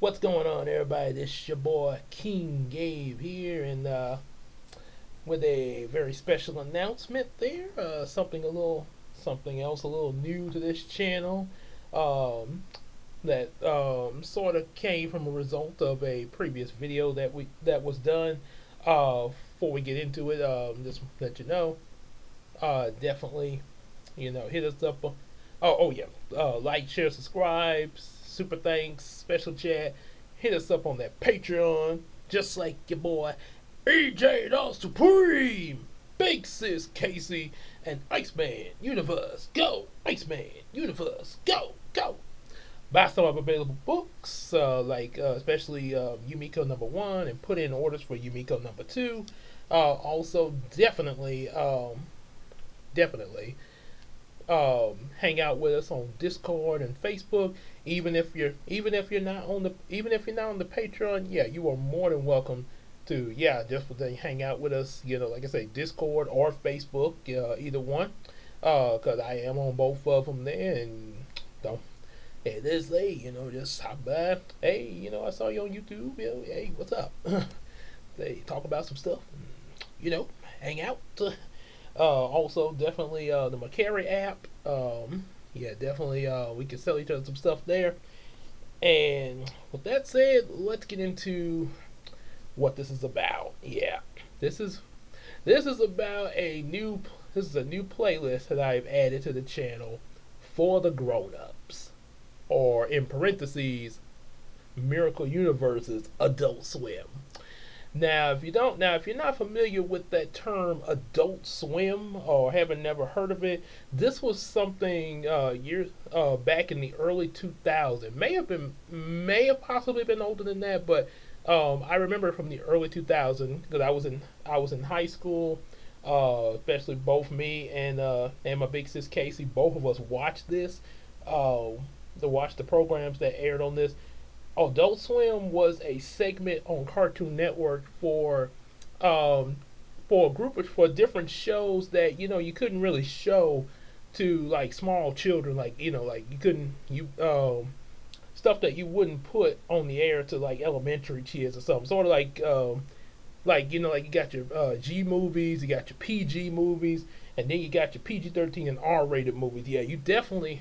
What's going on, everybody? This is your boy King Gabe here, and with a very special announcement there. Something else, a little new to this channel. Um, that sort of came from a result of a previous video that was done. Before we get into it, just let you know, definitely, hit us up. Oh yeah, like, share, subscribe, super thanks, special chat. Hit us up on that Patreon, just like your boy EJ the Supreme, Big Sis Casey, and Iceman Universe. Go, Iceman Universe. Go, go. Buy some of available books, especially Yumiko #1, and put in orders for Yumiko #2. Also, definitely hang out with us on Discord and Facebook. Even if you're not on the Patreon, yeah, you are more than welcome to just hang out with us. Like I say, Discord or Facebook, either one. Cause I am on both of them there, and don't. Hey, this late, just hop by. Hey, I saw you on YouTube. Hey, what's up? They talk about some stuff. Hang out. Also, definitely the Macari app. Yeah, definitely we can sell each other some stuff there. And with that said, let's get into what this is about. Yeah, this is this is about a new this is a new playlist that I've added to the channel for the grown-ups, or in parentheses, Miracle Universe's Adult Swim. If you're not familiar with that term Adult Swim, or haven't never heard of it, this was something years back in the early 2000s. May have possibly been older than that, but I remember from the early 2000s because I was in high school. Especially both me and my big sis Casey, both of us watched this. To watch the programs that aired on this. Adult Swim was a segment on Cartoon Network um, for different shows that you couldn't really show to like small children, like like you couldn't you stuff that you wouldn't put on the air to like elementary kids or something, sort of like you got your G movies, you got your PG movies, and then you got your PG-13 and R-rated movies. Yeah, you definitely,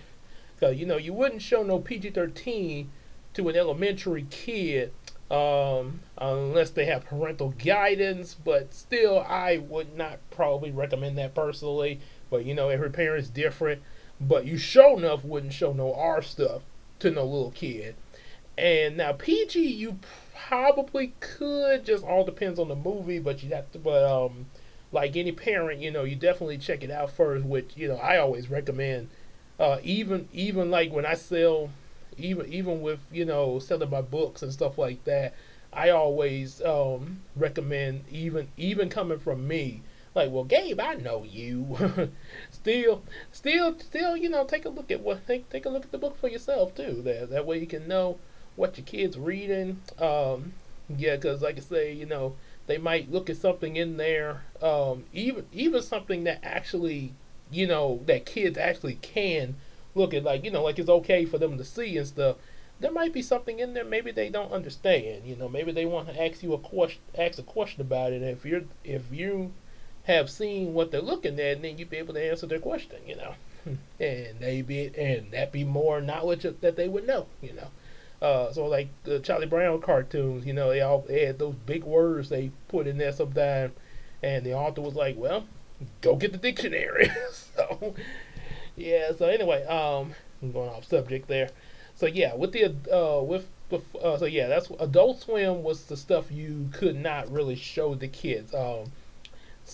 cause you wouldn't show no PG-13 to an elementary kid unless they have parental guidance. But still, I would not probably recommend that personally. But every parent's different. But you sure enough wouldn't show no R stuff to no little kid. And now PG, you probably could. Just all depends on the movie, but you have to. But like any parent, you definitely check it out first. Which I always recommend. Even like when I sell, even with selling my books and stuff like that, I always recommend, even coming from me. Like, well, Gabe, I know you. still, still, take a look at take a look at the book for yourself too. That way you can know what your kid's reading. Yeah, because like I say, they might look at something in there, even something that actually, that kids actually can look at, like it's okay for them to see and stuff. There might be something in there maybe they don't understand. Maybe they want to ask a question about it. And if you have seen what they're looking at, then you'd be able to answer their question. And that be more knowledge that they would know. So like the Charlie Brown cartoons, they had those big words they put in there sometimes, and the author was like, "Well, go get the dictionary." So yeah. So anyway, I'm going off subject there. So yeah, so yeah, that's Adult Swim was the stuff you could not really show the kids. A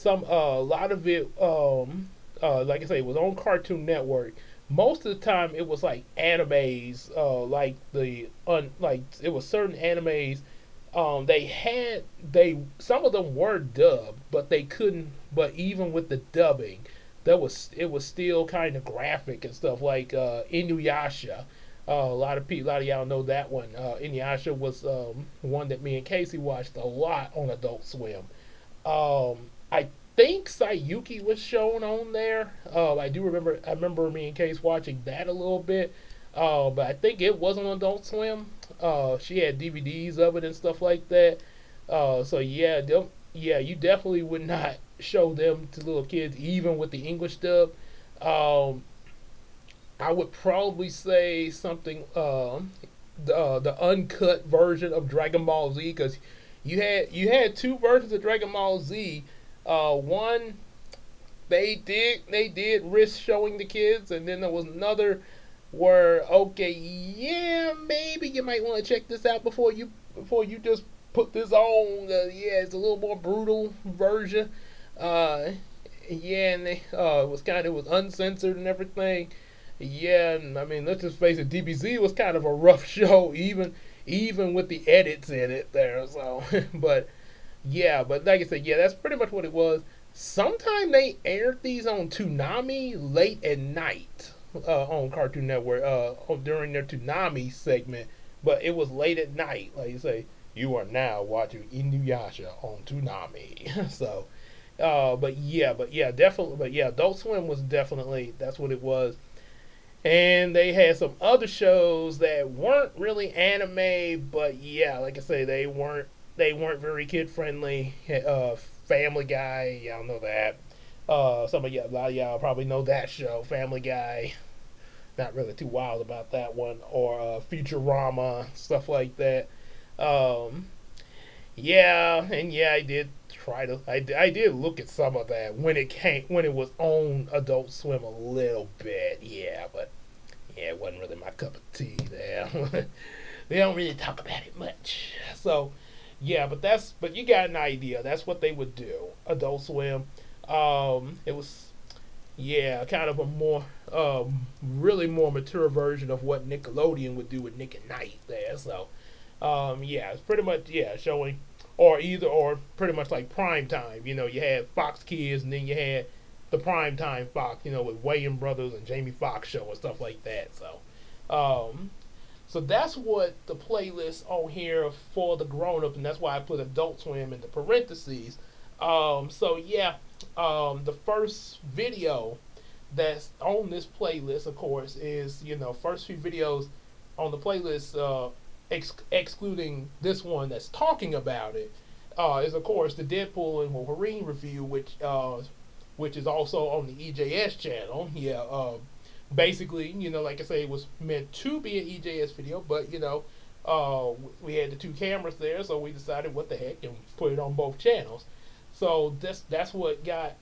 lot of it, like I say, was on Cartoon Network. Most of the time, it was like animes, like it was certain animes. They some of them were dubbed, but they couldn't. But even with the dubbing, it was still kind of graphic and stuff like Inuyasha. A lot of y'all know that one. Inuyasha was one that me and Casey watched a lot on Adult Swim. I think Sayuki was shown on there. I do remember. I remember me and Case watching that a little bit. But I think it was on Adult Swim. She had DVDs of it and stuff like that. So yeah, yeah, you definitely would not show them to little kids, even with the English dub. Um, I would probably say something the uncut version of Dragon Ball Z, because you had two versions of Dragon Ball Z. One they did risk showing the kids, and then there was another where, okay, yeah, maybe you might want to check this out before you just put this on. Yeah, it's a little more brutal version. Uh, yeah, and it was uncensored and everything. Yeah, and I mean, let's just face it, DBZ was kind of a rough show, even with the edits in it there. So, but yeah, but like I said, yeah, that's pretty much what it was. Sometime they aired these on Toonami late at night on Cartoon Network during their Toonami segment, but it was late at night. Like you say, you are now watching Inuyasha on Toonami. So, but yeah, definitely, but yeah, Adult Swim was definitely that's what it was. And they had some other shows that weren't really anime, but yeah, like I say, they weren't very kid friendly. Family Guy, y'all know that. Some of y'all, a lot of y'all probably know that show, Family Guy. Not really too wild about that one, or Futurama, stuff like that. Um, yeah, and yeah, I did try to. I did look at some of that when it was on Adult Swim a little bit. Yeah, but yeah, it wasn't really my cup of tea there. They don't really talk about it much. So, yeah, but you got an idea. That's what they would do. Adult Swim. It was yeah, kind of a more really more mature version of what Nickelodeon would do with Nick at Night there. So, yeah, it's pretty much yeah showing or pretty much like prime time. You had Fox Kids, and then you had the prime time Fox. With Wayans Brothers and Jamie Foxx show and stuff like that. So that's what the playlist on here for the grown up, and that's why I put Adult Swim in the parentheses. So yeah, the first video that's on this playlist, of course, is first few videos on the playlist, excluding this one that's talking about it, is of course the Deadpool and Wolverine review, which is also on the EJS channel. Yeah, basically, like I say, it was meant to be an EJS video, but we had the two cameras there, so we decided what the heck and put it on both channels. So that's what got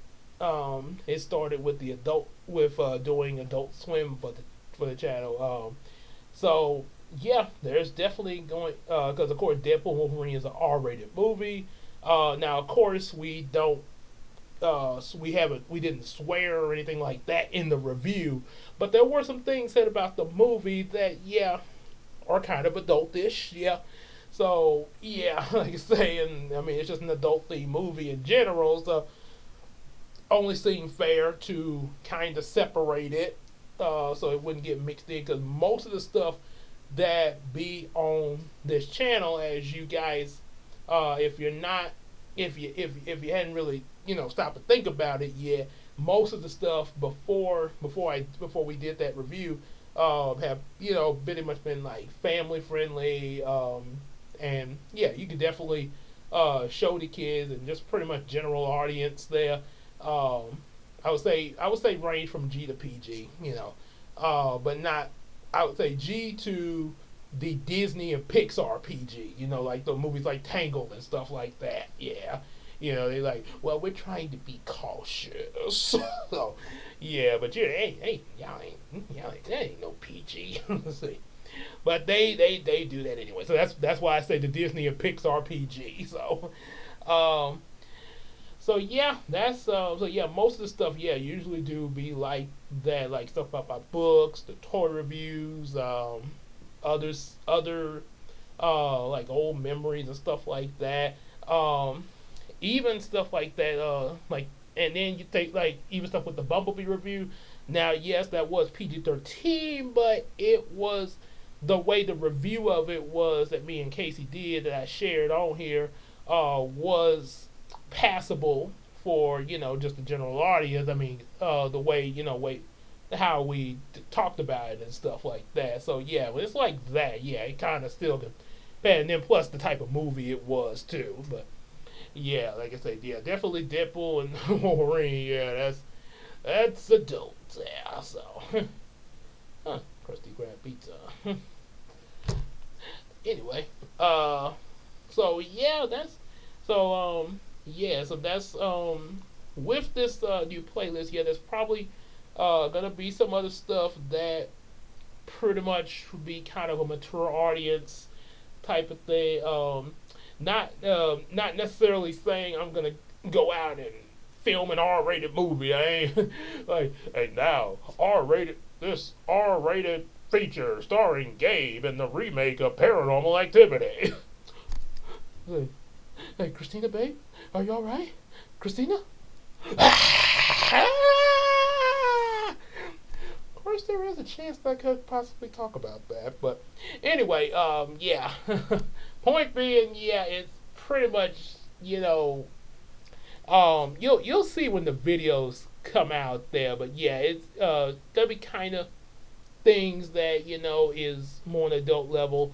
it started with doing Adult Swim for the channel. So yeah, there's definitely going because of course Deadpool Wolverine is an R-rated movie. Now of course we didn't swear or anything like that in the review, but there were some things said about the movie that yeah are kind of adultish. Yeah. So yeah, like I say, and I mean it's just an adult themed movie in general, so only seemed fair to kind of separate it, so it wouldn't get mixed in. Because most of the stuff that be on this channel, as you guys, if you're not, if you hadn't really stopped to think about it yet, most of the stuff before we did that review have pretty much been like family friendly, and yeah, you could definitely show the kids and just pretty much general audience there. Um, I would say range from G to PG, but not. I would say G to the Disney and Pixar PG, like the movies like Tangled and stuff like that. Yeah, they like, well, we're trying to be cautious. So, yeah, but yeah, hey, y'all ain't, that ain't no PG. See, but they do that anyway. So that's why I say the Disney and Pixar PG. Um, so yeah, that's so yeah. Most of the stuff, yeah, usually do be like that, like stuff about books, the toy reviews, other like old memories and stuff like that. Even stuff like that, like, and then you take like even stuff with the Bumblebee review. Now, yes, that was PG-13, but it was the way the review of it was that me and Casey did that I shared on here was passable for just the general audience. I mean, the way how we talked about it and stuff like that. So yeah, when it's like that, yeah, it kind of still can. And then plus the type of movie it was too. But yeah, like I said, yeah, definitely Deadpool and Wolverine. Yeah, that's adult. Yeah, so huh, crusty crab pizza. Anyway, so yeah, so so that's with this new playlist. Yeah, there's probably gonna be some other stuff that pretty much would be kind of a mature audience type of thing. Not necessarily saying I'm gonna go out and film an R-rated movie. I ain't like, hey, now R-rated, this R-rated feature starring Gabe in the remake of Paranormal Activity. Hey, hey, Christina, babe, are you all right? Christina? Of course, there is a chance that I could possibly talk about that, but anyway, yeah. Point being, yeah, it's pretty much, you'll see when the videos come out there, but yeah, it's gonna be kind of things that is more on adult level.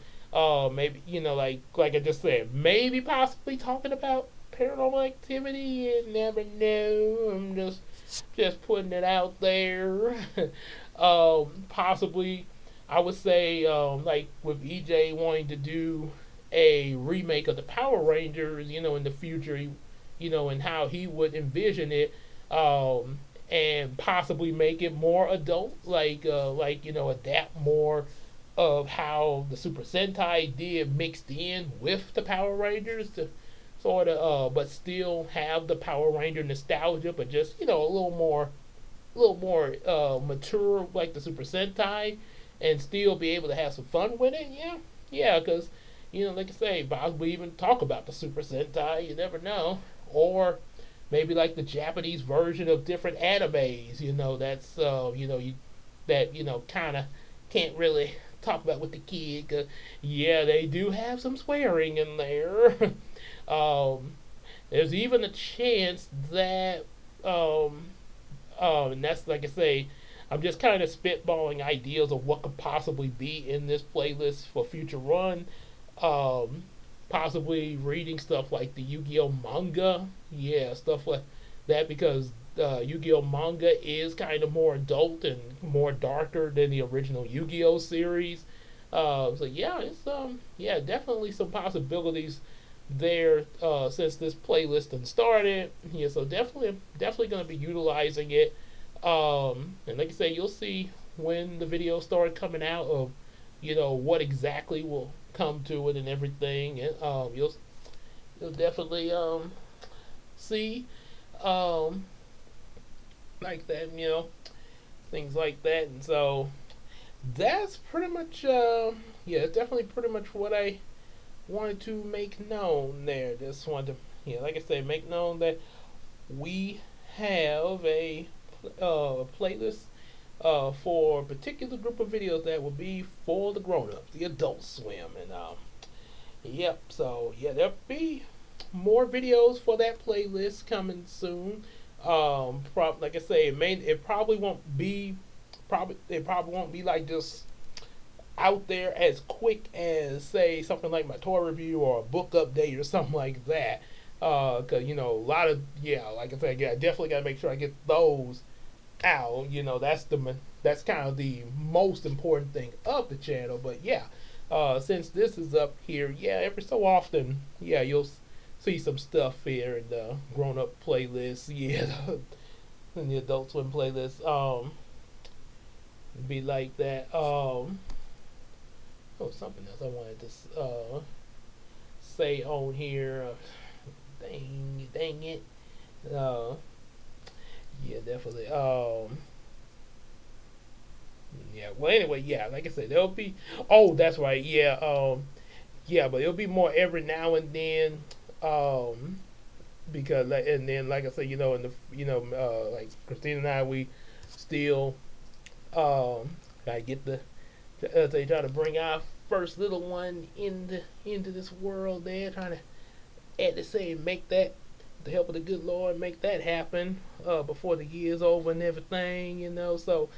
Maybe like I just said, maybe possibly talking about paranormal activity. You never know. I'm just putting it out there. Possibly, I would say like with EJ wanting to do a remake of the Power Rangers, in the future, and how he would envision it. And possibly make it more adult, adapt more of how the Super Sentai did mixed in with the Power Rangers to sort of, but still have the Power Ranger nostalgia, but just a little more mature like the Super Sentai, and still be able to have some fun with it. Yeah, yeah, because like I say, possibly even talk about the Super Sentai. You never know, or maybe like the Japanese version of different animes. That's that kind of can't really talk about with the kid. 'Cause, yeah, they do have some swearing in there. um, there's even a chance that and that's like I say, I'm just kind of spitballing ideas of what could possibly be in this playlist for future run. Um, Possibly reading stuff like the Yu-Gi-Oh manga, yeah, stuff like that because Yu-Gi-Oh manga is kind of more adult and more darker than the original Yu-Gi-Oh series. So yeah, it's yeah, definitely some possibilities there since this playlist and started. Yeah, so definitely going to be utilizing it. And like I say, you'll see when the videos start coming out of what exactly will come to it and everything, and you'll definitely see um, like that, things like that, and so that's pretty much yeah, it's definitely pretty much what I wanted to make known there. Just wanted to, like I said, make known that we have a playlist for a particular group of videos that will be for the grown-ups, the Adult Swim, and yep. So yeah, there'll be more videos for that playlist coming soon. Like I say, it probably won't be it probably won't be like just out there as quick as say something like my toy review or a book update or something like that. Cause a lot of like I said, yeah, I definitely gotta make sure I get those out. That's kind of the most important thing of the channel. But yeah, since this is up here, yeah, every so often, yeah, you'll see some stuff here in the grown up playlist. Yeah, in the Adult Swim playlist. Be like that. Oh, something else I wanted to say on here. Dang it. Uh, yeah, definitely. Yeah. Well, anyway, yeah. Like I said, there'll be. Oh, that's right. Yeah. Yeah, but it'll be more every now and then. Because and then like I said, in the like Christina and I, we still gotta get they try to bring our first little one into this world. There, trying to at the same make that with the help of the good Lord make that happen before the year's over and everything. So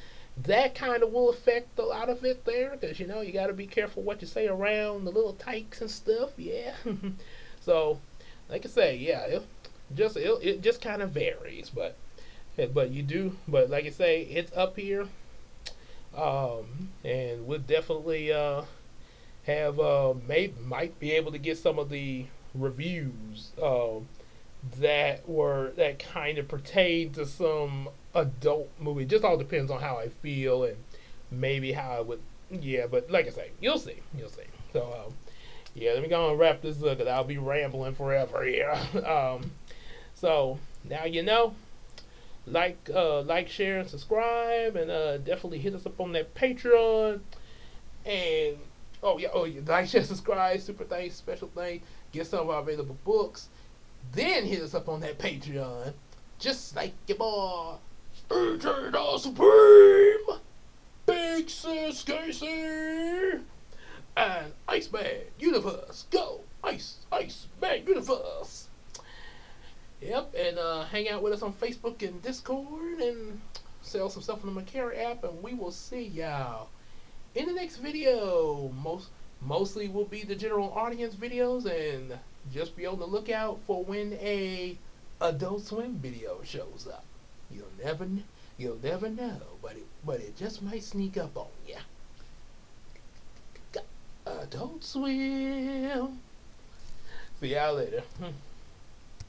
that kind of will affect a lot of it there, because you got to be careful what you say around the little tykes and stuff. Yeah. So, like I say, yeah, it just kind of varies, but you do, but like I say, it's up here, and we'll definitely have might be able to get some of the reviews that kind of pertain to some adult movie. Just all depends on how I feel and maybe how I would. Yeah, but like I say, you'll see. So yeah, let me go and wrap this up because I'll be rambling forever here. So now you know. Like, share, and subscribe, and definitely hit us up on that Patreon. And oh yeah, like, share, subscribe, super thanks, special thanks. Get some of our available books. Then hit us up on that Patreon, just like your boy, AJ the Supreme, Big Sis Casey, and Iceman Universe. Go, Iceman Universe. Yep, and hang out with us on Facebook and Discord, and sell some stuff on the Makara app, and we will see y'all in the next video. Mostly will be the general audience videos, and just be on the lookout for when a Adult Swim video shows up. You'll never know, but it just might sneak up on you. Adult Swim. See y'all later.